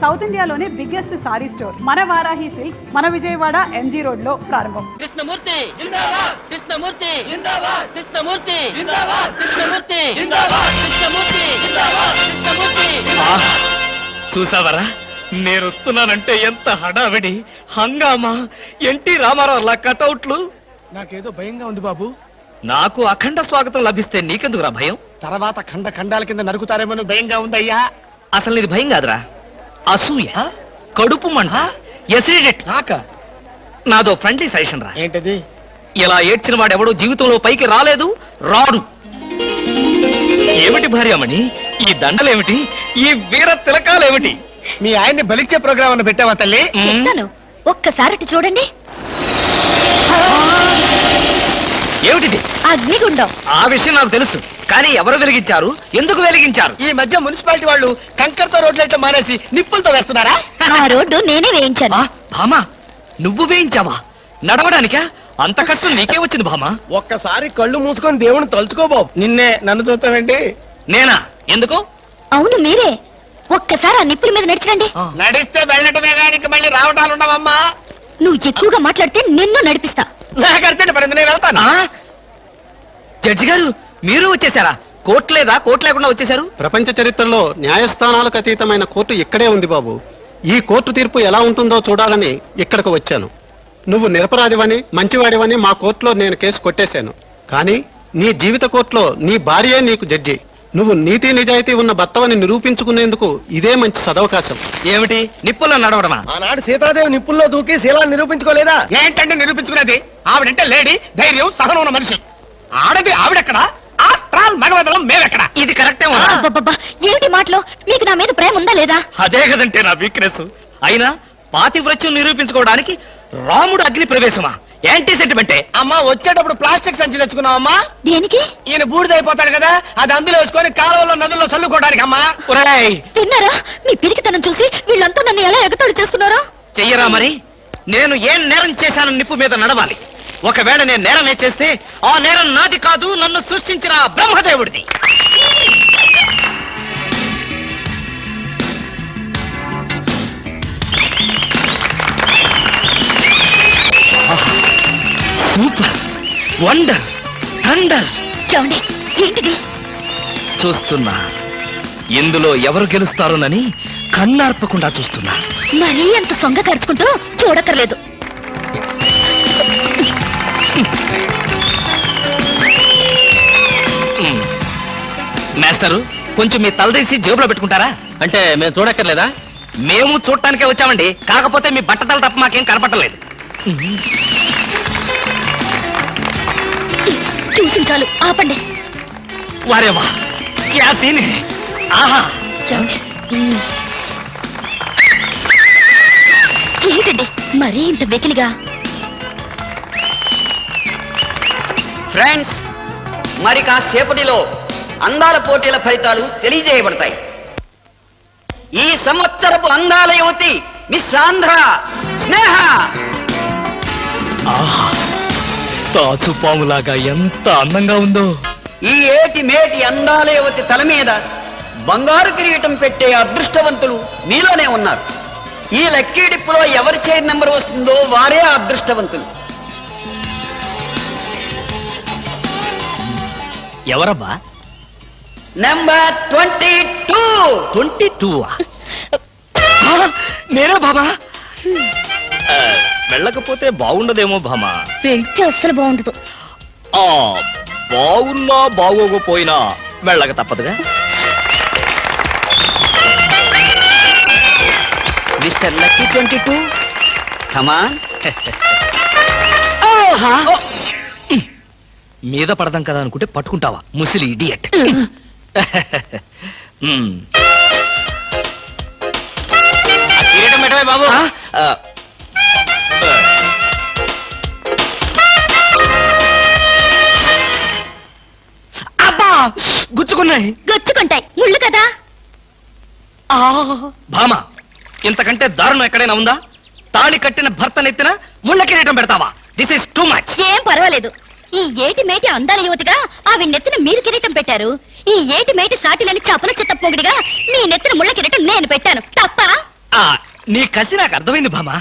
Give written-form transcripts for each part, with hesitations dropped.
South ఇండియాలోనే biggest sorry store మన Varahi silks మన విజయవాడ ఎంజీ రోడ్ లో ప్రారంభం. కృష్ణమూర్తి జిందాబాద్, కృష్ణమూర్తి జిందాబాద్, కృష్ణమూర్తి జిందాబాద్, కృష్ణమూర్తి జిందాబాద్, కృష్ణమూర్తి జిందాబాద్, కృష్ణమూర్తి. చూసావరా, నేను వస్తున్నానంటే ఎంత హడావిడి హంగామా. ఎన్టీ రామారావు కటౌట్లు. నాకేదో భయంగా ఉంది బాబు. నాకు అఖండ స్వాగతం లభిస్తే నీకెందుకురా భయం? తర్వాత ఖండాల కింద నరుకుతారేమో భయంగా ఉందయ్యా. అసలు నీది భయం కాదురా, అసూయ, కడుపు మంట, ఎసిడిటీ. నాదో ఫ్రెండ్లీ సజెషన్ రా. ఏంటది? ఇలా ఏడ్చిన వాడెవడో జీవితంలో పైకి రాలేదు, రాడు. ఏమిటి భార్యమణి ఈ దండలేమిటి, ఈ వీర తిలకాలేమిటి? మీ ఆయన్ని బలిచ్చే ప్రోగ్రామ్ అన్న పెట్టావా తల్లి? ఒక్కసారి చూడండి. ఏమిటిది? అగ్నిగుండం. ఆ విషయం నాకు తెలుసు, కానీ ఎవరు వెలిగించారు, ఎందుకు వెలిగించారు? ఈ మధ్య మున్సిపాలిటీ వాళ్ళు కంకరతో రోడ్లైతే మానేసి నిప్పులతో వేస్తున్నారా? ఆ రోడ్డు నేనే వేయించాను. భామా, నువ్వు వేయించావా? నడవడానికా? అంత కష్టం నీకే వచ్చింది భామా? ఒక్కసారి కళ్ళు మూసుకొని దేవుని తలుచుకో బాబు. నిన్నే నన్ను చూస్తావేంటి? నేనా? ఎందుకు? అవును మీరే. ఒక్కసారి ఆ నిప్పుల మీద నడిచండి. నడిస్తే వెళ్ళటమే కానీ మళ్ళీ రావటాలు ఉండవమ్మా. నువ్వు ఎక్కువగా మాట్లాడితే నిన్ను నడిపిస్తా. నాకు అర్జెంట్ పడింది, నేను వెళ్తాను. జడ్జి గారు, మీరు వచ్చేసారా? కోర్టు లేదా? కోర్టు లేకుండా వచ్చేసారు? ప్రపంచ చరిత్రలో న్యాయస్థానాలకు అతీతమైన కోర్టు ఇక్కడే ఉంది బాబు. ఈ కోర్టు తీర్పు ఎలా ఉంటుందో చూడాలని ఇక్కడికి వచ్చాను. నువ్వు నిరపరాధివని, మంచివాడివని మా కోర్టులో నేను కేసు కొట్టేశాను. కానీ నీ జీవిత కోర్టులో నీ భార్యే నీకు జడ్జి. నువ్వు నీతి నిజాయితీ ఉన్న భర్తవని నిరూపించుకునేందుకు ఇదే మంచి సదవకాశం. ఏమిటి, నిప్పుల్లో నడవడమా? ఆనాడు సీతాదేవి నిప్పుల్లో దూకి శీలాన్ని నిరూపించుకోలేదా? ఏంటంటే నిరూపించుకునేది? ఆవిడంటే లేడీ, ధైర్యం, సహనం ఉన్న మనిషి. ఆడది ఆవిడెక్కడ, మగవదలం మేమెక్కడ? ఇది కరెక్టే. అబ్బబ్బబ్బా, ఏమిటి మాటలో? మీకు నా మీద ప్రేమ ఉందా లేదా? అదే కదంటే నా వీక్నెస్. అయినా పాతివ్రత్యం నిరూపించుకోవడానికి రాముడు అగ్ని ప్రవేశమా? యాంటీ సెంటిమెంటే. అమ్మా, వచ్చేటప్పుడు ప్లాస్టిక్ సంచి తెచ్చుకున్నావమ్మా. దేనికి? ఈయన బూడిదైపోతాడు కదా, అది అందులో వేసుకొని కాలువలో నదుల్లో చల్లుకోవడానికి. అమ్మా విన్నారా? మీ పిరికితనం చూసి వీళ్ళంతా నన్ను ఎలా ఎగతాళి చేస్తున్నారో. చెయ్యరా మరి? నేను ఏం నేరం చేశాను నిప్పు మీద నడవాలి. ఒకవేళ నేను నేరం చేస్తే ఆ నేరం నాది కాదు, నన్ను సృష్టించిన బ్రహ్మదేవుడిది. Super, wonder, thunder. చూడండి, ఏంటిది? చూస్తున్నా, ఇందులో ఎవరు గెలుస్తారోనని కన్నార్పకుండా చూస్తున్నా. మరీ అంత సొంగ ఖర్చుకుంటూ చూడక్కర్లేదు. మాస్టరు, కొంచెం మీ తలదీసి జేబులో పెట్టుకుంటారా? అంటే మేము చూడక్కర్లేదా? మేము చూడటానికే వచ్చామండి, కాకపోతే మీ బట్టతల తప్ప మాకేం కనపట్టలేదు. చూసి చాలు, ఆపండి. వారేవా, క్యా సీన్ హై. ఆహా, ఏంటండి మరీ ఇంత వెకిలిగా? ఫ్రెండ్స్, మరి కాసేపటిలో అందాల పోటీల ఫలితాలు తెలియజేయబడతాయి. ఈ సంవత్సరపు అందాల యువతి మిస్ ఆంధ్ర స్నేహ. ఆహా, తాచుపాములాగా ఎంత అందంగా ఉందో. ఈ ఏటి మేటి అందాల యువతి తల మీద బంగారు కిరీటం పెట్టే అదృష్టవంతులు మీలోనే ఉన్నారు. ఈ లక్కీ డిప్పులో ఎవరి చైర్ నెంబర్ వస్తుందో వారే అదృష్టవంతులు. ఎవరబ్బా? నెంబర్ 22. 22? నేనే బాబా. వెళ్ళకపోతే బాగుండదేమో భామా. వెళ్తే అస్సలు బాగుండదు. బాగున్నా బాగోకపోయినా వెళ్ళక తప్పదుగా. మిస్టర్ లక్కీ 22, కమాన్. మీద పడదాం కదా అనుకుంటే పట్టుకుంటావా, ముసిలి ఇడియట్. కిరీటం పెట్టవే బాబు. అబ్బా, గుచ్చుకున్నాయి. గొచ్చుకుంటాయి, ముళ్ళు కదా. భామ, ఇంతకంటే దారుణం ఎక్కడైనా ఉందా? తాళి కట్టిన భర్త నెత్తిన ముళ్ళ కిరీటం పెడతావా? This is too much. ఏం పర్వాలేదు. ఈ ఏటి మేటి అందాల యువతిగా ఆవి నెత్తిన మీరు కిరీటం పెట్టారు. ఈ ఏటి మేటి సాటిలని చపల చెత్త పొగిడిగా మీ నెత్తిన ముళ్ళ కిరీటం నేను పెట్టాను. తప్ప? నీ కసి నాకు అర్థమైంది భామా.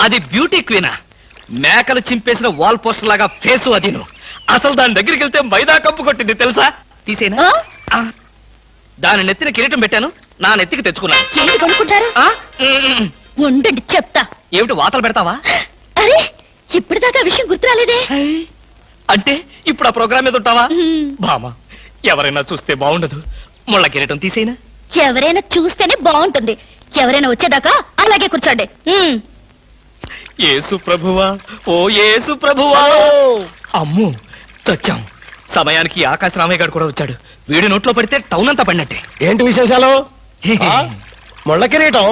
అది బ్యూటీ క్వీనా? మేకలు చింపేసిన వాల్ పోస్టర్ లాగా ఫేసు అది. అసలు దాని దగ్గరికి వెళ్తే మైదా కప్పు కొట్టింది తెలుసా? తీసేనా? దాని నెత్తిన కిరీటం పెట్టాను, నా నెత్తికి తెచ్చుకున్నాను. ఏంటి కొనుక్కుంటారు? ఉండండి చెప్తా. ఏమిటి వాతలు పెడతావా? అరే ఇప్పటిదాకా విషయం గుర్తురాలేదే. అంటే ఇప్పుడు ఆ ప్రోగ్రామ్ మీద ఉంటావా? భామా, ఎవరైనా చూస్తే బాగుండదు. ముళ్ళ కిరీటం తీసేనా? ఎవరైనా చూస్తేనే బాగుంటుంది. ఎవరైనా వచ్చేదాకా అలాగే కూర్చోండి. యేసు ప్రభువా, ఓ యేసు ప్రభువా. అమ్ము చచ్చాం. సమయానికి ఆకాశ రామయ్య గారు కూడా వచ్చాడు. వీడి నోట్లో పడితే టౌన్ అంతా పడినట్టే. ఏంటి విశేషాలు? ముళ్ళ కిరీటం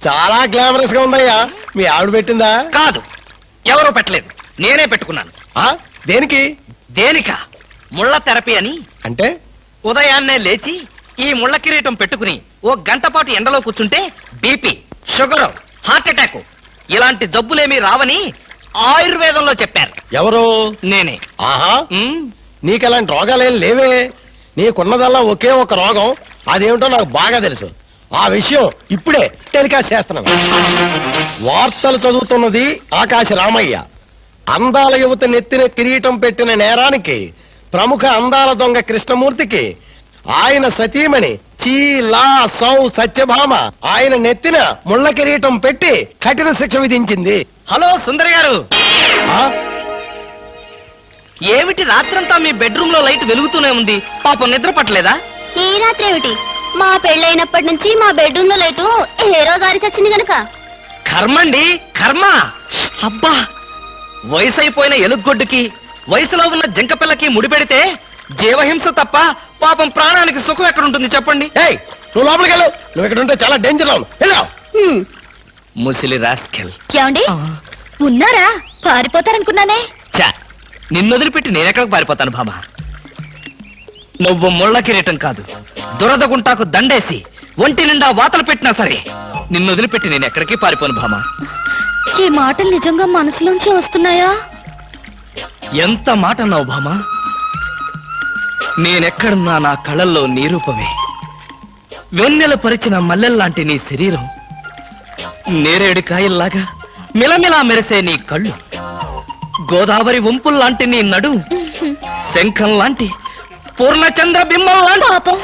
చాలా గ్లామరస్ గా ఉందయ్యా. మీ ఆవిడ పెట్టిందా? కాదు, ఎవరో పెట్టలేదు, నేనే పెట్టుకున్నాను. దేనికి? దేనిక? ముళ్ళ థెరపీ అని. అంటే ఉదయాన్నే లేచి ఈ ముళ్ళ కిరీటం పెట్టుకుని ఓ గంట పాటు ఎండలో కూర్చుంటే బీపీ, షుగర్, హార్ట్ అటాక్ ఇలాంటి జబ్బులేమీ రావని ఆయుర్వేదంలో చెప్పారు. ఎవరు? నేనే. ఆహా, నీకెలాంటి రోగాలేం లేవే. నీకున్నదల్లా ఒకే ఒక రోగం. అదేమిటో నాకు బాగా తెలుసు. ఆ విషయం ఇప్పుడే టెలికాస్ట్ చేస్తున్నాను. వార్తలు చదువుతున్నది ఆకాశ రామయ్య. అందాల యువత నెత్తిన కిరీటం పెట్టిన నేరానికి ప్రముఖ అందాల దొంగ కృష్ణమూర్తికి ఆయన సతీమణి చీలా సౌ సత్యభామ ఆయన నెత్తిన ముళ్ళ కిరీటం పెట్టి కఠిన శిక్ష విధించింది. హలో సుందర్ గారు, ఆ? ఏమిటి రాత్రంతా మీ బెడ్రూమ్ లో లైట్ వెలుగుతూనే ఉంది? పాపం నిద్ర పట్టలేదా? ఈ రాత్రి ఏమిటి? మా పెళ్ళైనప్పటి నుంచి మా బెడ్రూమ్ లో లేటు హీరో గారి చచ్చింది గనక. కర్మండి, కర్మ. అబ్బా, వయసు అయిపోయిన ఎలుగొడ్డుకి వయసులో ఉన్న జంకపిల్లకి ముడిపెడితే జీవహింస తప్ప పాపం ప్రాణానికి సుఖం ఎక్కడుంటుంది చెప్పండి? ఏయ్, నువ్వు లోపలికి వెళ్ళు. నువ్వు ఇక్కడ ఉంటే చాలా డేంజర్ అవును. ముసిలి రాస్కెల్. ఏమండి ఉన్నారా? పారిపోతారనుకున్నానే. చా, నిన్నొదిలిపెట్టి నేనెక్కడికి పారిపోతాను భామా? నువ్వు ముళ్ళ కిరీటం కాదు, దురద గుంటాకు దండేసి ఒంటి నిండా వాతలు పెట్టినా సరే నిన్నొదిలిపెట్టి నేను ఎక్కడికి పారిపోను భామా. ఈ మాటలు నిజంగా మనసులోంచి వస్తున్నాయా? ఎంత మాట అన్నావు భామా. నేనెక్కడున్నా నా కళ్ళల్లో నీ రూపమే. వెన్నెల పరిచిన మల్లెల్లాంటి నీ శరీరం, నేరేడు కాయల్లాగా మిలమిలా మెరిసే నీ కళ్ళు, గోదావరి వంపుల్లాంటి నీ నడు, శంఖం లాంటి పూర్ణచంద్ర బింబం లాంటి. పాపం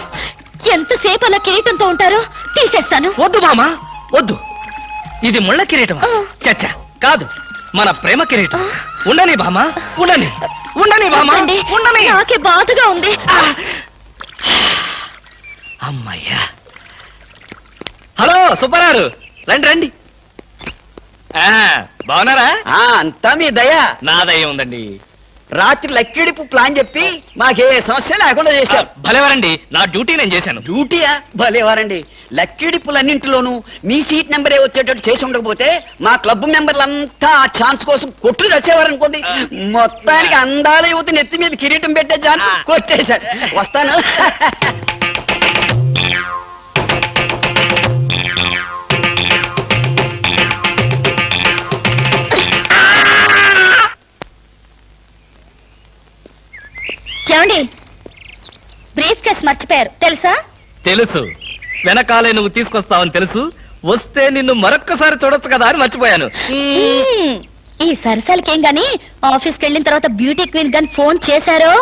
ఎంతసేపు అలా కిరీటంతో ఉంటారో తీసేస్తాను. వద్దు మామా, వద్దు. ఇది ముళ్ళ కిరీటమా? చచ్చా, కాదు, మన ప్రేమ కిరీటం. ఉండని బామా, ఉండని, ఉండని బామా, ఉండని. నాకే బాధగా ఉంది. అమ్మయ్యా. హలో సుబ్బారావు, రండి రండి. బాగున్నారా? అంతా మీ దయ. నా దయ ఉందండి. రాత్రి లక్కిడిపు ప్లాన్ చెప్పి మాకే సమస్య లేకుండా చేశారు. భలేవారండి, నా డ్యూటీ నేను చేశాను. డ్యూటీయా? భలేవారండి. లక్కిడిపులన్నింటిలోనూ మీ సీట్ నెంబరే వచ్చేటట్టు చేసి ఉండకపోతే మా క్లబ్ మెంబర్లంతా ఆ ఛాన్స్ కోసం కొట్టులు తెచ్చేవారనుకోండి. మొత్తానికి అందాల యువతి నెత్తి మీద కిరీటం పెట్టే ఛాన్స్ కొట్టేశాడు. వస్తాను. ఏమండి బ్రీఫ్ కేస్ మర్చిపోయారు తెలుసా? తెలుసు, వెనకాలే నువ్వు తీసుకొస్తావని తెలుసు. వస్తే నిన్ను మరొక్కసారి చూడొచ్చు కదా అని మర్చిపోయాను. ఈ సరసాలకేం గాని ఆఫీస్కి వెళ్ళిన తర్వాత బ్యూటీ క్వీన్ గాని ఫోన్ చేశారో?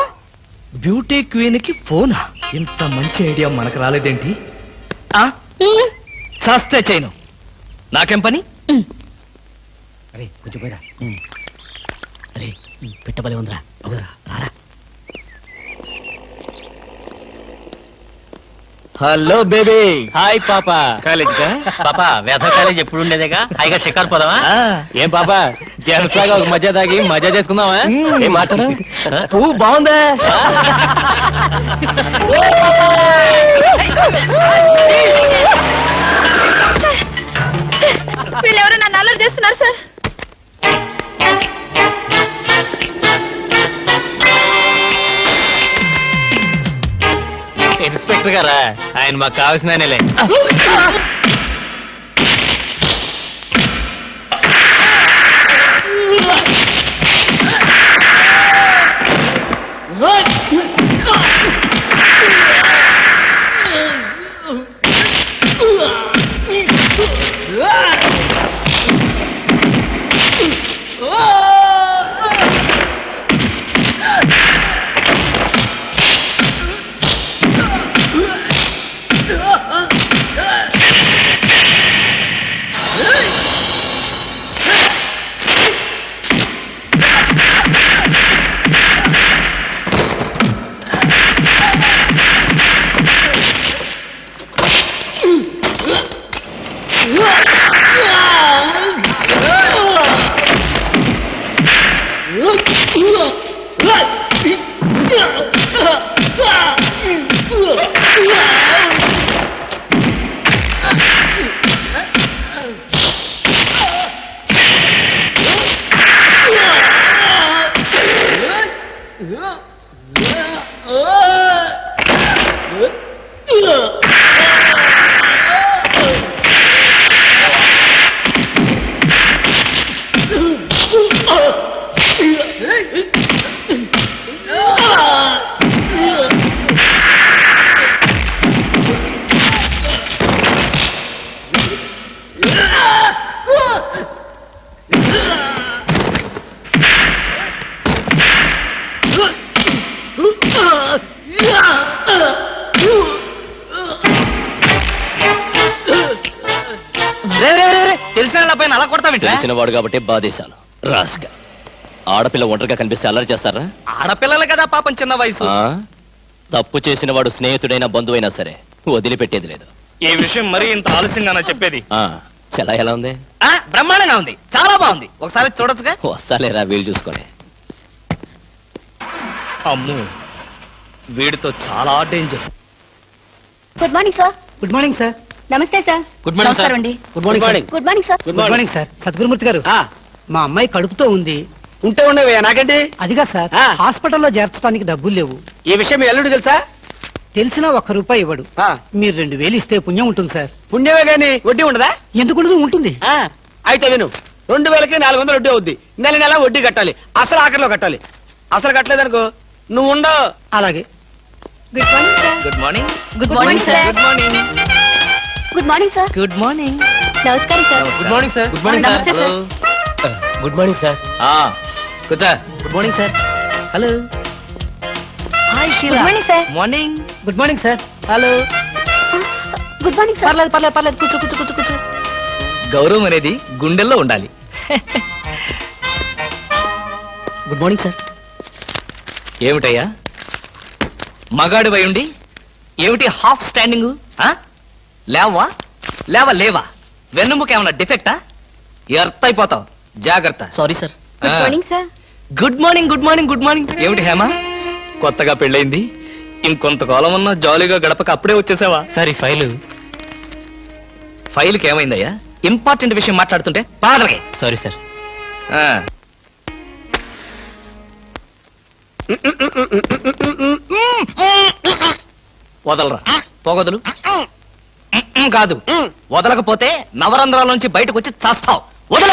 బ్యూటీ క్వీన్ కి ఫోనా? ఇంత మంచి ఐడియా మనకు రాలేదేంటి? చేస్తే చేయను, నాకేం పని? అరే కొంచెం పోయిరా. అరే పెట్టబలే ఉందిరా. రారా. Hello baby. హాయ్ పాపా. కాలేజ్ పాపా, వేద కాలేజ్ ఎప్పుడు ఉండేదేగా. హాయిగా షికారు పోదామా? ఏం పాపా, జనసాగా ఒక మధ్య తాగి మజా చేసుకుందామా? ఏం మాట్లాడు? పువ్వు బాగుందా? వీళ్ళెవరో నన్ను అల్లరి చేస్తున్నారు సార్. ఇన్స్పెక్టర్ గారా? ఆయన మాకు కావాల్సిన ఆయనలే. తెలిసిన పైన అలా కొడతావింటే తెలిసిన వాడు కాబట్టి బాధేశాను రాస్గా. ఆడపిల్ల ఒంటరిగా కనిపిస్తే అల్లరి చేస్తారా? ఆడపిల్లలు కదా పాపం, చిన్న వయసు. ఆ? తప్పు చేసిన వాడు స్నేహితుడైనా బంధువైనా సరే వదిలిపెట్టేది లేదు. ఈ విషయం మరీ ఇంత ఆలస్యంగా చెప్పేది. ఆ చలా ఎలా ఉంది? బ్రహ్మాండంగా ఉంది, చాలా బాగుంది. ఒకసారి చూడొచ్చుగా. వస్తాలేరా వీలు చూసుకొని. అమ్ము, వీడితో చాలా danger. Good morning sir. Good morning sir. నమస్తే సార్. Good morning sir. నమస్కారం అండి. Good morning sir. Good morning sir. Good morning sir. Sadgurumurthy గారు, మా అమ్మాయి కడుపుతో ఉంది. ఉంటే ఉండేవయ్యా నాకండి. అదిగా సార్, హాస్పిటల్లో చేర్చడానికి డబ్బులు లేవు. ఈ విషయం మీ అల్లుడు తెలుసా? తెలిసినా ₹1 ఇవ్వడు. మీరు 2000 ఇస్తే పుణ్యం ఉంటుంది సార్. పుణ్యమే గాని వడ్డీ ఉండదా? ఎందుకుండదు, ఉంటుంది. అయితే విను, 2000కి 400 వడ్డీ అవుద్ది. నెల నెల వడ్డీ కట్టాలి. అసలు ఆఖరిలో కట్టాలి. అసలు కట్టలేదనుకో నువ్వు ఉండవు. అలాగే. Good morning sir. Good morning. Good morning sir. Good morning. Good morning sir. Good morning. నమస్కారం sir. Good morning sir. Good morning నమస్తే sir. Sir. Good morning sir. కూర్చో. Good morning sir. Hello. Hi good morning sir. Morning. Good morning sir. Hello. Good morning sir. పర్లేదు పర్లేదు పర్లేదు, కూర్చో కూర్చో కూర్చో కూర్చో. గౌరవం అనేది గుండెల్లో ఉండాలి. Good morning sir. ఏమిటయ్యా మగాడి వై ఉండి ఏమిటి హాఫ్ స్టాండింగ్? లేవా లేవా? వెన్నుముక ఏమన్నా డిఫెక్టా? ఎర్త్ అయిపోతావు, జాగ్రత్త. Sorry sir. Good morning sir. Good morning. Good morning. Good morning. ఏమిటి హేమ, కొత్తగా పెళ్ళైంది, ఇంకొంతకాలం ఉన్నా జాలీగా గడపక అప్పుడే వచ్చేసావా? సరే, ఫైల్కి ఏమైందయ్యా? ఇంపార్టెంట్ విషయం మాట్లాడుతుంటే పాదలకి. Sorry sir. వదలరా, పొగదులు. కాదు, వదలకపోతే నవరంధ్రాల నుంచి బయటకు వచ్చి చస్తావు. వదల.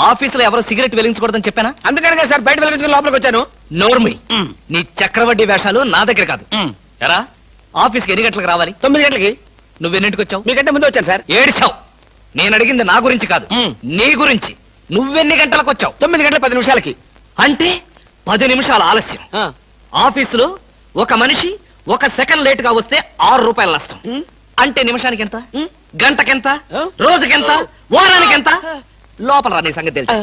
ఆఫీసులో ఎవరు సిగరెట్ వెలిగించకూడదని చెప్పానా? అందుకనే సార్ బయట వెళ్ళి లోపలికి వచ్చాను. నోర్మి, నీ చక్రవడ్డీ వేషాలు నా దగ్గర కాదు. ఎరా, ఆఫీస్కి ఎన్ని గంటలకు రావాలి? 9 గంటలకి. నువ్వెన్నింటికి వచ్చావు? మీకంటే ముందు వచ్చాను సార్. ఏడిచావు. నేను అడిగింది నా గురించి కాదు, నీ గురించి. నువ్వెన్ని గంటలకు వచ్చావు? 9 గంటల 10 నిమిషాలకి. అంటే 10 నిమిషాల ఆలస్యం. ఆఫీసులో ఒక మనిషి 1 సెకండ్ లేట్ గా వస్తే ₹6 నష్టం. అంటే నిమిషానికి ఎంత? గంటకెంత? రోజుకెంత? వారానికెంత? లోపల రా, నీ సంగతి తెలుసు.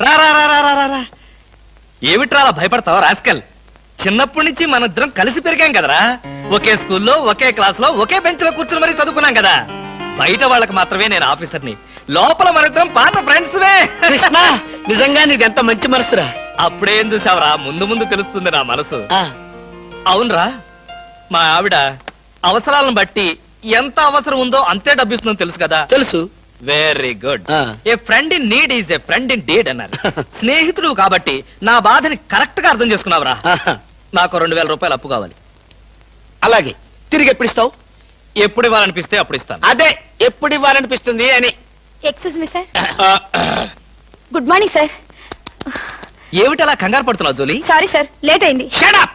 రా రా రా రా రా రా. ఏమిట్రా అలా భయపడతావు రాస్కల్? చిన్నప్పటి నుంచి మనిద్దరం కలిసి పెరిగాం కదరా. ఒకే స్కూల్లో, ఒకే క్లాస్ లో, ఒకే బెంచ్ లో కూర్చుని మరీ చదువుకున్నాం కదా. బయట వాళ్ళకి మాత్రమే నేను ఆఫీసర్ని, లోపల మనిద్దరం పాత ఫ్రెండ్స్. కృష్ణ, నిజంగా నీది ఎంత మంచి మనసురా. అప్పుడేం చూసావరా, ముందు ముందు తెలుస్తుంది నా మనసు. అవునరా, మా ఆవిడ అవసరాలను బట్టి ఎంత అవసరం ఉందో అంతే డబ్బిస్తుందో తెలుసు కదా. తెలుసు. Very good. A friend in need is a friend indeed అన్నారు. స్నేహితుడు కాబట్టి నా బాధని కరెక్ట్ గా అర్థం చేసుకున్నావురా. నాకు ₹2000 అప్పు కావాలి. అలాగే. తిరిగి ఎప్పుడు ఇస్తావు? ఎప్పుడు ఇవ్వాలనిపిస్తే అప్పుడు ఇస్తాను. అదే, ఎప్పుడు ఇవ్వాలనిపిస్తుంది అని. Excuse me sir. Good morning sir. ఏమిటి అలా కంగారు పడుతున్నావు జోలీ? సారీ సార్, లేట్ అయింది. Shut up!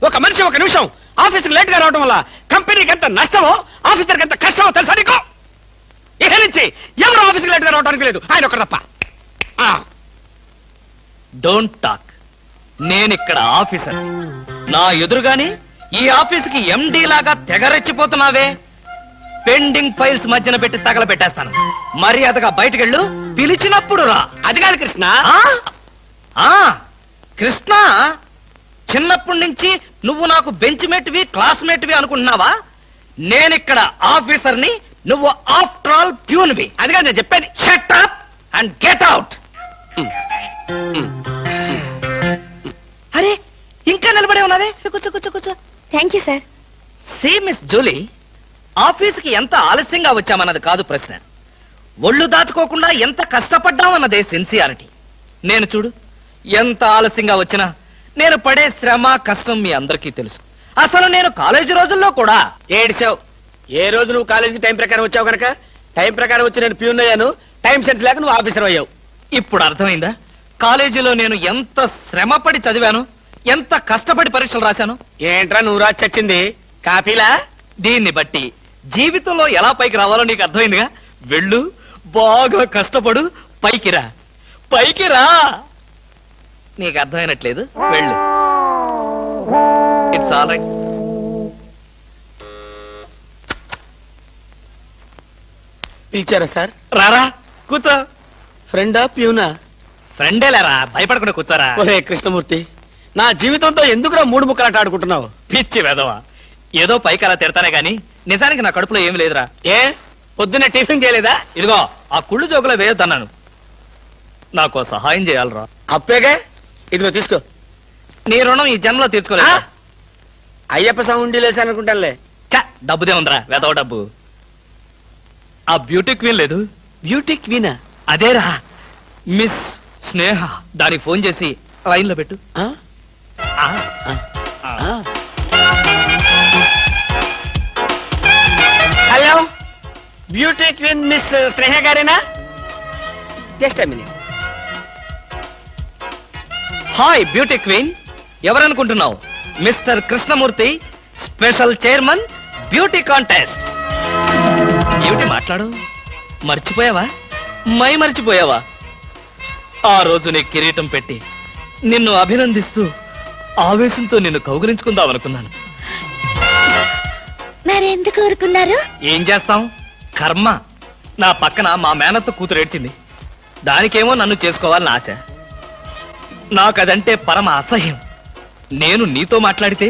ఒక మనిషి ఒక నిమిషం ఆఫీస్కి లేట్ గా రావడం వల్ల కంపెనీకి ఎంత నష్టమో ఆఫీసర్కి ఎంత కష్టమో తెలుసా నీకు? ఇక నుంచి ఎవరు ఆఫీస్కి లేట్ గా రావడానికి లేదు, ఆయన ఒకరు తప్ప. Don't talk. నేనిక్కడ ఆఫీసర్. నా ఎదురుగాని ఈ ఆఫీసుకి ఎండి లాగా తెగరెచ్చిపోతున్నావే. పెండింగ్ ఫైల్స్ మధ్యన పెట్టి తగలబెట్టేస్తాను. మర్యాదగా బయటకెళ్ళు, పిలిచినప్పుడు రా. అది కాదు కృష్ణ. కృష్ణ, చిన్నప్పటి నుంచి నువ్వు నాకు బెంచ్ మేట్వి క్లాస్మేట్వి అనుకుంటున్నావా? నేనిక్కడ ఆఫీసర్ని, నువ్వు ఆఫ్టర్ ఆల్ ప్యూన్వి. అది కాదు నేను చెప్పేది. Shut up and get out. అరే, ఇంకా నిలబడే ఉన్నావే? కూర్చో కూర్చో కూర్చో. Thank you sir. See Miss Julie, ఆఫీస్కి ఎంత ఆలస్యంగా వచ్చామన్నది కాదు ప్రశ్న. ఒళ్ళు దాచుకోకుండా ఎంత కష్టపడ్డామన్నదే సిన్సియారిటీ. నేను చూడు, ఎంత ఆలస్యంగా వచ్చినా నేను పడే శ్రమ కష్టం మీ అందరికీ తెలుసు. అసలు నేను కాలేజీ రోజుల్లో కూడా ఏడిసావు. ఏ రోజు నువ్వు కాలేజీకి టైం ప్రకారం వచ్చావు కనుక టైం ప్రకారం వచ్చి నేను ప్యూన్ అయ్యాను. టైం సెన్స్ లేక నువ్వు ఆఫీసర్ అయ్యావు. ఇప్పుడు అర్థమైందా కాలేజీలో నేను ఎంత శ్రమపడి చదివాను, ఎంత కష్టపడి పరీక్షలు రాశాను? ఏంట్రా నువ్వు రాసి చచ్చింది? కాపీలా? దీన్ని బట్టి జీవితంలో ఎలా పైకి రావాలో నీకు అర్థమైందిగా. వెళ్ళు, బాగా కష్టపడు, పైకి రా. పైకి రా. నీకు అర్థమైనట్లేదు, వెళ్ళు. It's all right. పిలిచారా సార్? రారా, కూర్చో. ఫ్రెండా ప్యూనా? ఫ్రెండేలేరా, భయపడకుండా కూర్చోరా. ఒరే కృష్ణమూర్తి, నా జీవితంతో ఎందుకురా మూడు ముక్కలాట ఆడుకుంటున్నావు? పిచ్చి వెదవా, ఏదో పైకి అలా తిడతానే గాని నిజానికి నా కడుపులో ఏమి లేదురా. ఏ పొద్దున్న టిఫిన్ చేయలేదా? ఇదిగో ఆ కుళ్ళు జోకులో వేయొద్దన్నాను. నాకు సహాయం చేయాలరా. అప్పేగా, ఇదిగో తీసుకో. నీ రుణం ఈ జన్మలో తీర్చుకోలేదు. అయ్యప్ప సౌండి లేసానుకుంటానులే. డబ్బుదే ఉందిరా, వెదవ డబ్బు. ఆ బ్యూటీ క్వీన్ లేదు, బ్యూటీ క్వీనా? అదేరా మిస్ స్నేహ. దానికి ఫోన్ చేసి లైన్లో పెట్టు. ఆ? ఆ, ఆ. Hello, beauty queen miss Sneha గారేనా? Just minute. Hi beauty queen, ఎవరనుకుంటున్నావు? Mister Krishnamurthy, special chairman, beauty contest. ఏమిటి మాట్లాడు? మర్చిపోయావా? మర్చిపోయావా? ఆ రోజు నీ కిరీటం పెట్టి నిన్ను అభినందిస్తూ ఆవేశంతో నిన్ను కౌగిలించుకుందాం అనుకున్నాను. మరెందుకు కోరుకున్నారు? ఏం చేస్తాం, కర్మ. నా పక్కన మా మేనత్త కూతురు ఏడ్చింది. దానికేమో నన్ను చేసుకోవాలని ఆశ. నాకదంటే పరమ అసహ్యం. నేను నీతో మాట్లాడితే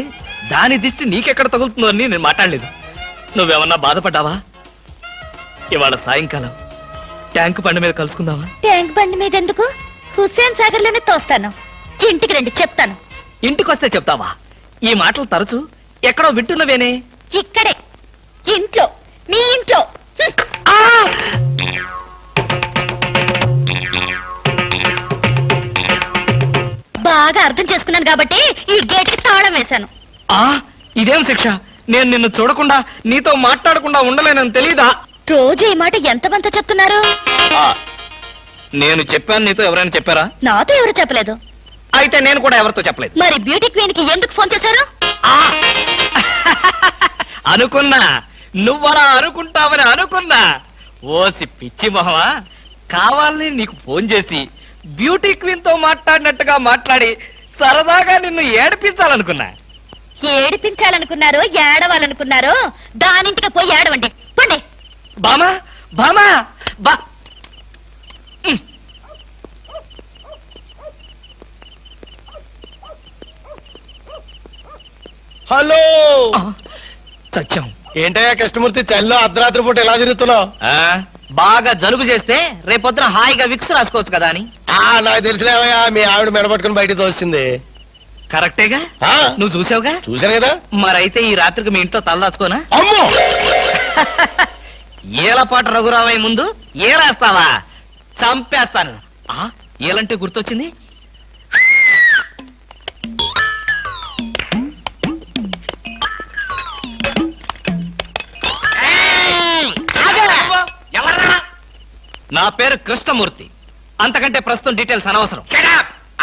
దాని దిష్టి నీకెక్కడ తగులుతుందో అని నేను మాట్లాడలేదు. నువ్వేమన్నా బాధపడ్డావా? ఇవాళ సాయంకాలం ట్యాంకు బండి మీద కలుసుకుందావా? ట్యాంక్ బండి మీద ఎందుకు? హుస్సేన్ సాగర్ లోనే తోస్తాను. ఇంటికి రండి, చెప్తాను. ఇంటికొస్తే చెప్తావా? ఈ మాటలు తరచు ఎక్కడో వింటున్నవేనే. ఇక్కడే, ఇంట్లో, మీ ఇంట్లో. బాగా అర్థం చేసుకున్నాను కాబట్టి ఈ గేట్కి తాళం వేశాను. ఇదేం శిక్ష? నేను నిన్ను చూడకుండా నీతో మాట్లాడకుండా ఉండలేనని తెలీదా? రోజు ఈ మాట ఎంతమంత చెప్తున్నారు? నేను చెప్పాను, నీతో ఎవరైనా చెప్పారా? నాతో ఎవరు చెప్పలేదు. అయితే నేను కూడా ఎవరితో చెప్పలేదు. మరి బ్యూటీ క్వీన్ కి ఎందుకు ఫోన్ చేశారు? అనుకున్నా, నువ్వలా అనుకుంటావని అనుకున్నా. ఓసి పిచ్చి మొహమా, కావాలని నీకు ఫోన్ చేసి బ్యూటీ క్వీన్ తో మాట్లాడినట్టుగా మాట్లాడి సరదాగా నిన్ను ఏడిపించాలనుకున్నా. ఏడిపించాలనుకున్నారో ఏడవాలనుకున్నారో దానింటికి పోయి ఏడవండి, పండి. బామా బామా బా. హలో, సత్యం. ఏంటయ్యా కృష్ణమూర్తి, చల్లో అర్ధరాత్రి పూట ఎలా తిరుగుతున్నావు? బాగా జలుబు చేస్తే రేపొద్దున హాయిగా విక్స్ రాసుకోవచ్చు కదా అని. నాకు తెలిసినవయ్యా, మీ ఆవిడ మెడపట్టుకుని బయటికి తోస్తుంది. కరెక్టేగా, నువ్వు చూసావుగా. చూశాను కదా. మరైతే ఈ రాత్రికి మీ ఇంట్లో తలదాచుకోనా? అమ్మో, ఏలపాటు రఘురావయ్య ముందు ఏలేస్తావా? చంపేస్తాను. ఏలంటే గుర్తొచ్చింది. నా పేరు కృష్ణమూర్తి. అంతకంటే ప్రస్తుతం డీటెయిల్స్ అనవసరం.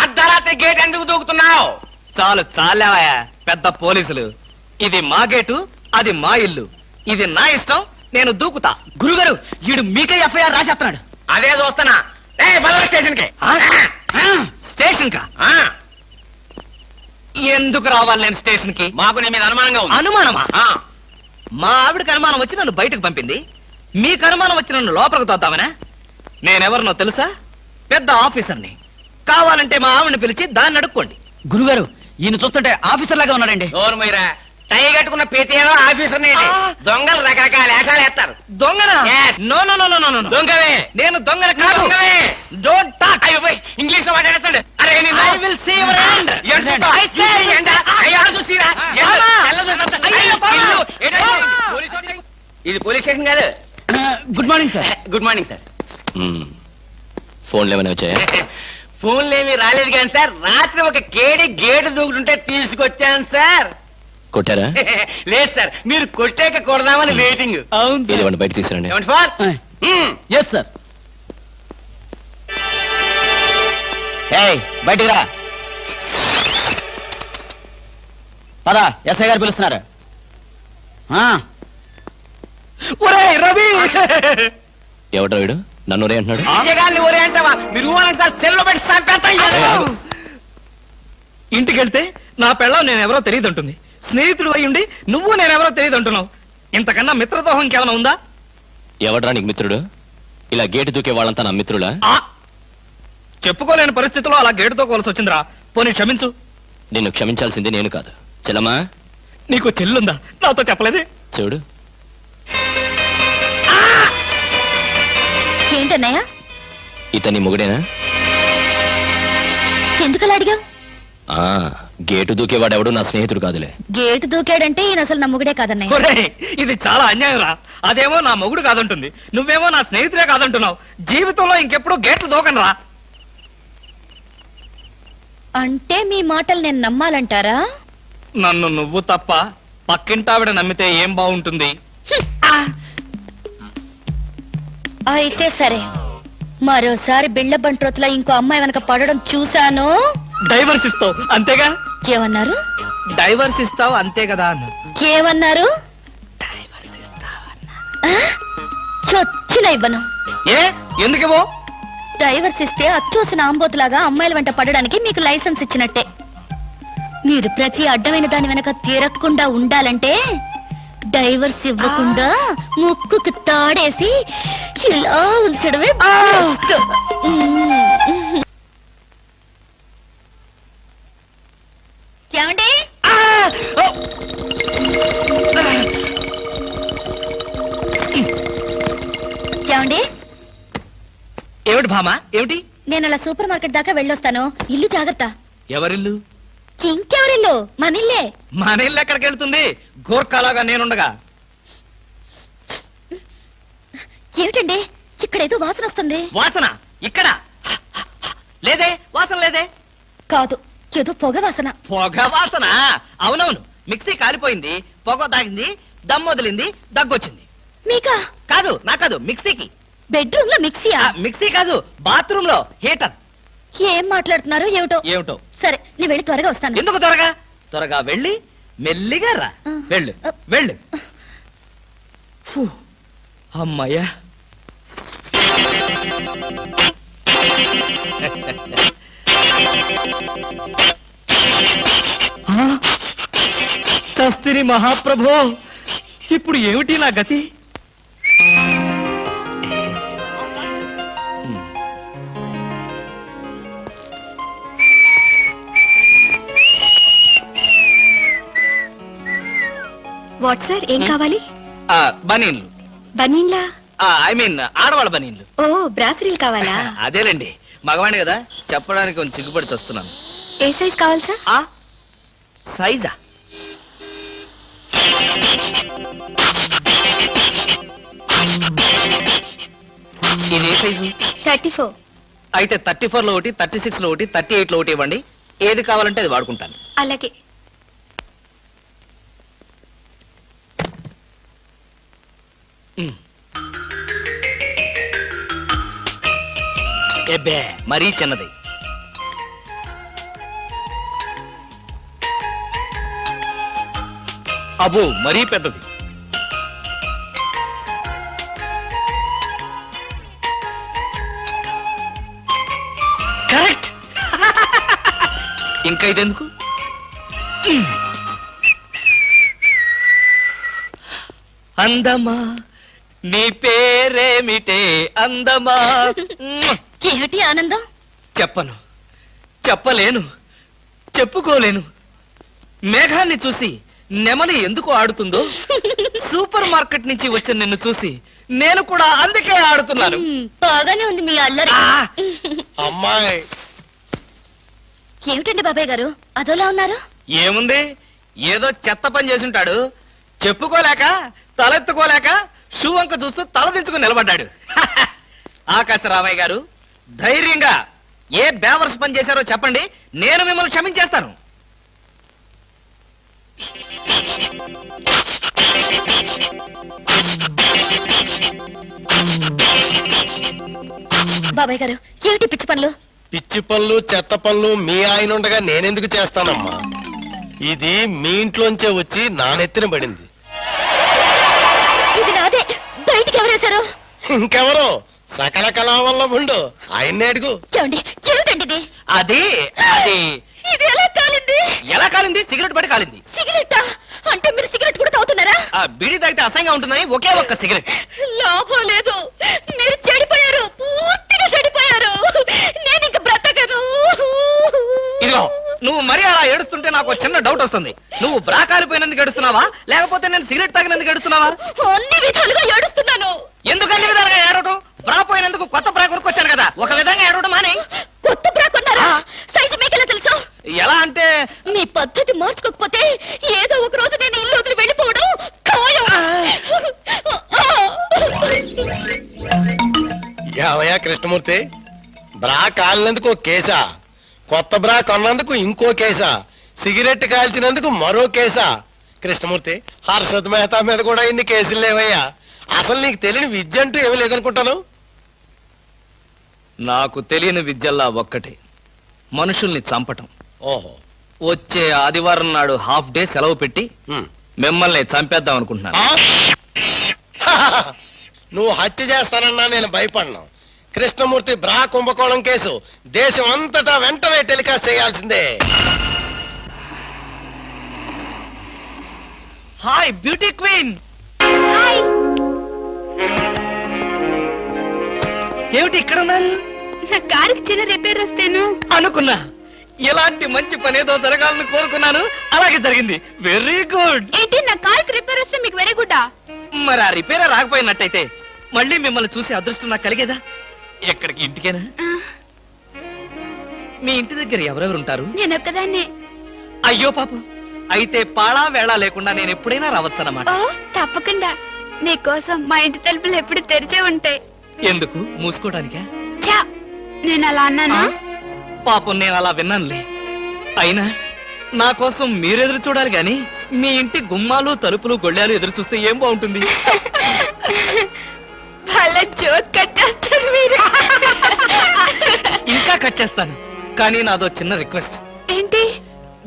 అర్ధరాత్రి గేట్ ఎందుకు దూకుతున్నావు? చాలు చాలావయ్యా, పెద్ద పోలీసులు. ఇది మా గేటు, అది మా ఇల్లు. ఇది నా ఇష్టం, నేను దూకుతా. గురుగారు, వీడు మీకే ఎఫ్ఐఆర్ రాసేస్తున్నాడు. అదే చూస్తున్నా. స్టేషన్ కి స్టేషన్ కా? ఎందుకు రావాలి నేను స్టేషన్ కి? మాకు నీ మీద అనుమానంగా ఉంది. అనుమానమా? మా ఆవిడకి అనుమానం వచ్చి నన్ను బయటకు పంపింది. మీకు అనుమానం వచ్చి నన్ను లోపలికి తోద్దామనా? నేనెవరినో తెలుసా? పెద్ద ఆఫీసర్ని. కావాలంటే మా ఆవిడని పిలిచి దాన్ని అడుక్కోండి. గురుగారు, ఈయన చూస్తుంటే ఆఫీసర్ లాగా ఉన్నాడండి. డోర్ మీరా టై కట్టుకున్న ప్రతిలో ఆఫీసర్ దొంగలు రకరకాల వేషాలు వేస్తారు. దొంగనా? Yes. No no no no no no. దొంగవే. నేను దొంగన కాదు. దొంగవే. Don't talk. అయ్యో పోయి ఇంగ్లీష్ లో మాట్లాడతాడు. అరే నిన్ను. I will see your hand. I say ఏంటా? అయ్యో చూసిరా. బావా. అయ్యో, బావా. ఇది పోలీస్ స్టేషన్ కాదు. Good morning sir. Good morning sir. ఫోన్లు ఏమైనా వచ్చాయా? ఫోన్లు ఏమీ రాలేదు కానీ సార్, రాత్రి ఒక గేటు దూకుంటుంటే తీసుకొచ్చాను సార్. కొట్టారా? లేదు సార్, మీరు కొట్టాక కొడదామని వెయిటింగ్. ఏదేమన్నా బయట తీసుకురండి. ఏమండి ఫార్? Yes sir. బయటికి రా. పదా, ఎస్ఐ గారు పిలుస్తున్నారు. రవి! ఎవడ్రా వీడు? నన్ను రే అంటున్నాడు. విజయగారిని ఒరే అంటావా? మీరు ఊరంటే సార్ సెల్లో పెట్టి చంపేస్తాం. ఇంటికి వెళ్తే నా పెళ్ళం నేనెవరో తెలియదు అంటుంది. స్నేహితుడు అయ్యుండి నువ్వు నేనెవరో తెలియదు అంటున్నావు. ఇంతకన్నా మిత్రదోహం ఇంకేమైనా ఉందా? ఎవడ్రా నీకు మిత్రుడు? ఇలా గేటు దూకే వాళ్ళంతా నా మిత్రులా? చెప్పుకోలేని పరిస్థితిలో అలా గేటుతో కోల్సి వచ్చిందిరా. పోనీ క్షమించు. నిన్ను క్షమించాల్సింది నేను కాదు. చెల్లమ్మా, నీకు చెల్లుందా? నాతో చెప్పలేదే. చూడు, ఏంటన్నయ్య? ఇతని మొగుడేనా? ఎందుకలా అడిగావు? గేటు దూకేవాడెవడు నా స్నేహితుడు కాదులే. గేటు దూకాడంటే ఈయన అసలు నమ్ముగుడే కాదన్నయ్య. ఒరేయ్, ఇది చాలా అన్యాయం రా. అదేమో నా మొగుడు కాదంటుంది, నువ్వేమో నా స్నేహితుడే కాదంటున్నావు. జీవితంలో ఇంకెప్పుడు గేట్లు దూకను రా. అంటే మీ మాటలు నేను నమ్మాలంటారా? నన్ను నువ్వు తప్ప పక్కింటావిడ నమ్మితే ఏం బాగుంటుంది? అయితే సరే, మరోసారి బిళ్ళ బంట్రోతులా ఇంకో అమ్మాయి వెనక పడడం చూశాను. డైవర్స్ ఇస్తావు అంతేగా? ఏమన్నారు? డైవర్స్ ఇస్తావు అంతే కదా అన్నా. ఏమన్నారు? చొచ్చిన ఇవ్వను. ఏ ఎందుకేమో? డైవర్స్ ఇస్తే అచ్చోసిన ఆంబోతులాగా అమ్మాయిల వెంట పడడానికి మీకు లైసెన్స్ ఇచ్చినట్టే. మీరు ప్రతి అడ్డమైన దాని వెనక తీరకుండా ఉండాలంటే డైవర్స్ ఇవ్వకుండా ముక్కుకు తాడేసి ఇలా ఉంచడమే బెస్ట్. ఏమండి? ఏమండి? ఏమిటి భామా? ఏమిటి? నేను అలా సూపర్ మార్కెట్ దాకా వెళ్ళొస్తాను. ఇల్లు జాగ్రత్త. ఎవరిల్లు? ఇంకెవరిల్లు? మనిల్లే. మన ఇల్లు ఎక్కడికి వెళ్తుంది? గోర్ఖాలాగా నేనుండగా. ఏమిటండి, ఇక్కడేదో వాసన వస్తుంది. వాసన? ఇక్కడ లేదే, వాసన లేదే. కాదు, ఏదో పొగ వాసన. పొగ వాసన? అవునవును, మిక్సీ కాలిపోయింది, పొగ తాగింది, దమ్ము వదిలింది, దగ్గొచ్చింది. మీకా? కాదు, నా కాదు, మిక్సీకి. బెడ్రూమ్ లో మిక్సీయా? మిక్సీ కాదు, బాత్రూమ్ లో హీటర్. ఏం మాట్లాడుతున్నారు ఏమిటో? ఏమిటో? సరే, నేను వెళ్ళి త్వరగా వస్తాను. ఎందుకు త్వరగా? త్వరగా వెళ్ళి మెల్లిగా రా. వెళ్ళు వెళ్ళు. ఫు, అమ్మయ్యా. చస్తిని మహాప్రభో, ఇప్పుడు ఏమిటి నా గతి? వాట్ సార్, ఏం కావాలి? బనీన్లు. బనీన్లా? ఐ మీన్ ఆడవాళ్ళ బనీన్లు. ఓ, బ్రాసరీలు కావాలా? అదేలేండి, మగవాణి కదా, చెప్పడానికి కొంచెం సిగ్గుపడి వస్తున్నాను. ఏ సైజ్ కావాలి సార్? సైజా? ఇది ఏ సైజు? 34. అయితే 34 లో ఒకటి, 36 లో ఒకటి, 38 లో ఒకటి ఇవ్వండి. ఏది కావాలంటే అది వాడుకుంటాను. అలాగే. ఎబ్బే, మరీ చిన్నది. అబో మరీ పెద్దది. కరెక్ట్. ఇంకా ఇదెందుకు? అందమా నీ పేరేమిటే అందమా? ఏమిటి ఆనందం? చెప్పను, చెప్పలేను, చెప్పుకోలేను. మేఘాన్ని చూసి నెమలి ఎందుకు ఆడుతుందో సూపర్ మార్కెట్ నుంచి వచ్చిన నిన్ను చూసి నేను కూడా అందుకే ఆడుతున్నాను. బాగానే ఉంది మీ అల్లరి. అమ్మాయి ఏమిటండి బాబాయ్ గారు అదోలా ఉన్నారు? ఏముంది, ఏదో చెత్త పని చేసుంటాడు. చెప్పుకోలేక తలెత్తుకోలేక షూ వంక చూస్తూ తలదించుకుని నిలబడ్డాడు. ఆకాశరామయ్య గారు, ధైర్యంగా ఏ బేవర్స్ పని చేశారో చెప్పండి, నేను మిమ్మల్ని క్షమించేస్తాను. బాబాయ్ గారు ఏమిటి పిచ్చి పనులు? పిచ్చి పనులు చెత్త పనులు మీ ఆయన ఉండగా నేనెందుకు చేస్తానమ్మా? ఇది మీ ఇంట్లోంచే వచ్చి నా నెత్తిన పడింది. ఇది నాదే. బయటికి ఎవరేశారు? ఇంకెవరో సకల కళా వల్ల ఉండు ఆయన్నే అడుగు. ఏమండి ఏమిటండి ఇది? అది అది ఇది ఎలా కాలింది? ఎలా కాలింది? సిగరెట్ పడి కాలింది. సిగరెట్టా? అంటే మీరు సిగరెట్ కూడా తాగుతున్నారా? ఆ బీడీ తాగితే అసహ్యంగా ఉంటుందని ఒకే ఒక్క సిగరెట్. లాభం లేదు, మీరు చెడిపోయారు, పూర్తిగా చెడిపోయారు. నేను ఇంక బ్రతకను. ఇదిగో, నువ్వు మరీ అలా ఏడుస్తుంటే నాకు ఒక చిన్న డౌట్ వస్తుంది. నువ్వు బ్రా కాలిపోయినందుకు ఏడుస్తున్నావా, లేకపోతే నేను సిగరెట్ తాగినందుకు ఏడుస్తున్నావా? అన్ని విధాలుగా ఏడుస్తున్నాను. ఎందుకు అన్ని విధాలుగా ఏడవటం? బ్రా పోయినందుకు కొత్త బ్రా కొనుక్కొచ్చాను కదా, ఒక విధంగా ఏడవడం మాని. కొత్త బ్రా కొన్నారా? సైజు మీకెలా తెలుసు? ఎలా అంటే మీ పద్ధతి మార్చుకోకపోతే ఏదో ఒక రోజు నేను ఇల్లు వదిలి వెళ్ళిపోవడం ఖాయం. ఏవయ్యా కృష్ణమూర్తి, బ్రా కాలినందుకు ఒక కేసా, కొత్త బ్రా కొన్నందుకు ఇంకో కేసా, సిగరెట్ కాల్చినందుకు మరో కేసా? కృష్ణమూర్తి, హర్షద్ మెహతా మీద కూడా ఇన్ని కేసులు లేవయ్యా. అసలు నీకు తెలియని విద్య అంటూ ఏమీ లేదనుకుంటాను. నాకు తెలియని విద్యల్లా ఒక్కటే, మనుషుల్ని చంపటం. ఓహో. వచ్చే ఆదివారం నాడు హాఫ్ డే సెలవు పెట్టి ఉమ్. మిమ్మల్ని చంపేద్దాం అనుకుంటున్నాను. ఆ? నువ్వు హత్య చేస్తానన్నా నేను భయపడ్ను. కృష్ణమూర్తి బ్రా కుంభకోణం కేసు దేశం అంతటా వెంటనే టెలికాస్ట్ చేయాల్సిందే. Hi beauty queen. ఏమిటి ఇక్కడ ఉన్నారు? నా కారుకి చిన్న రిపేర్ వస్తేను అనుకున్నా, ఇలాంటి మంచి పని ఏదో జరగాలని కోరుకున్నాను, అలాగే జరిగింది. Very good. ఏంటి నా కారుకి రిపేర్ వస్తే మీకు వెరీ గుడ్? మరి ఆ రిపేర్ రాకపోయినట్టయితే మళ్ళీ మిమ్మల్ని చూసి అదృష్టం నాకు కలిగేదా? ఎక్కడికి? ఇంటికేనా? మీ ఇంటి దగ్గర ఎవరెవరు ఉంటారు? నేను ఒక్కదాన్నే. అయ్యో పాపం, అయితే పాళా వేళ లేకుండా నేను ఎప్పుడైనా రావచ్చన్నమాట. ఓ తప్పకుండా. నీకోసం మా ఇంటి తలుపులు ఎప్పుడు తెరిచే ఉంటాయి. ఎందుకు? మూసుకోవడానికా? ఛా, నేను అలా అన్నానా? పాపం నేను అలా విన్నానులే. అయినా నా కోసం మీరెదురు చూడాలి గాని మీ ఇంటి గుమ్మాలు తలుపులు గొళ్ళాలు ఎదురు చూస్తే ఏం బాగుంటుంది? భలే జోక్ కట్టేస్తారు మీరు. ఇంకా కట్ చేస్తాను, కానీ నాదో చిన్న రిక్వెస్ట్. ఏంటి?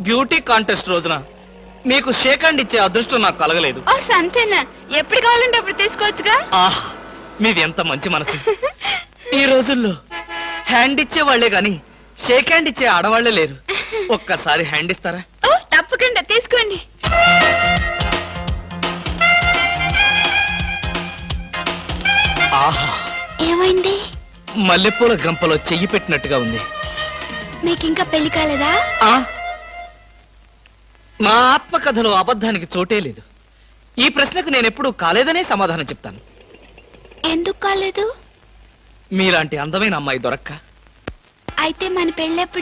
బ్యూటీ కాంటెస్ట్ రోజున మీకు షేక్ హ్యాండ్ ఇచ్చే అదృష్టం నాకు కలగలేదు. ఓ సంతేనా? ఎప్పుడు కావాలంటే అప్పుడు తీసుకోవచ్చుగా. ఆహ్, మీది ఎంత మంచి మనసు. ఈ రోజుల్లో హ్యాండ్ ఇచ్చే వాళ్లే గాని షేక్ హ్యాండ్ ఇచ్చే ఆడవాళ్లే లేరు. ఒక్కసారి హ్యాండ్ ఇస్తారా? ఓ తప్పకుండా తీసుకోండి. ఆహా, ఏమైంది? మల్లెపూల గంపలో చెయ్యి పెట్టినట్టుగా ఉంది. మీకింకా పెళ్లి కాలేదా? ఆ, నా ఆత్మకథలో అబద్ధానికి చోటే లేదు. ఈ ప్రశ్నకు నేనెప్పుడూ కాలేదనే సమాధానం చెప్తాను. ఎందుకు కాలేదు? మీలాంటి అందమైన అమ్మాయి దొరక్క. అయితే మన పెళ్ళెప్పుడు?